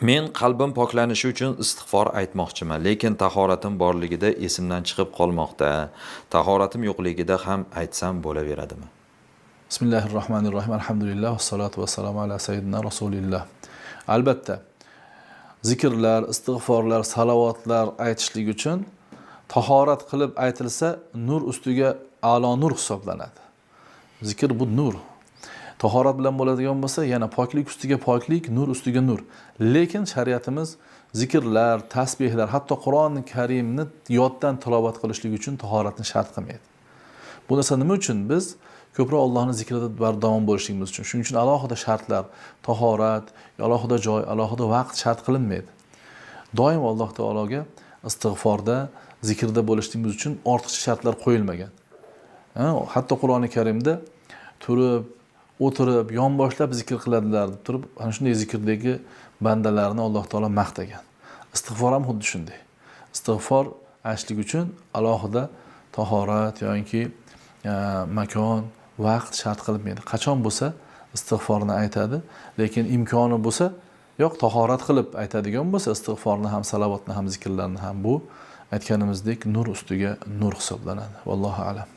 Men qalbim poklanishi uchun istig'for aytmoqchiman, lekin tahoratim borligida esimdan chiqib qolmoqda. Tahoratim yo'qligida ham aytsam bo'laveradimi? Bismillahirrohmanirrohim. Alhamdulillah va salatu va salamu ala sayyidina Rasulillah. Albatta, zikrlar, istig'forlar, salavotlar aytishlik uchun tahorat qilib aytilsa, nur ustiga a'lo nur hisoblanadi. Zikr bu nur. Tahorat bilan bo'ladigan bo'lsa, yana poklik ustiga poklik, nur ustiga nur. Lekin shariatimiz zikrlar, tasbihlar, hatto Qur'oni Karimni yoddan tilovat qilishlik uchun tahoratni shart qilmaydi. Bu narsa nima uchun? Biz ko'proq Allohning zikrida bardavom bo'lishligimiz uchun. Shuning uchun alohida shartlar, tahorat, alohida joy, alohida vaqt shart qilinmaydi. Doim Alloh taologa istig'forda, zikrda bo'lishligimiz uchun ortiqcha shartlar qo'yilmagan. Hatto Qur'oni Karimda turib, o'tirib, yonboshlab zikr qiladilar deb turib, ana shunday zikrdagi bandalarni Alloh taolo maqtagan. Istig'for ham xuddi shunday. Istig'for aytishlik uchun alohida tahorat yoki makon, vaqt shart qilinmaydi. Qachon bo'lsa istig'forni aytadi, lekin imkoni bo'lsa, yo'q tahorat qilib aytadigan bo'lsa, istig'forni ham, salovatni ham, zikrlarni ham bu aytganimizdek nur ustiga nur hisoblanadi. Vallohu a'lam.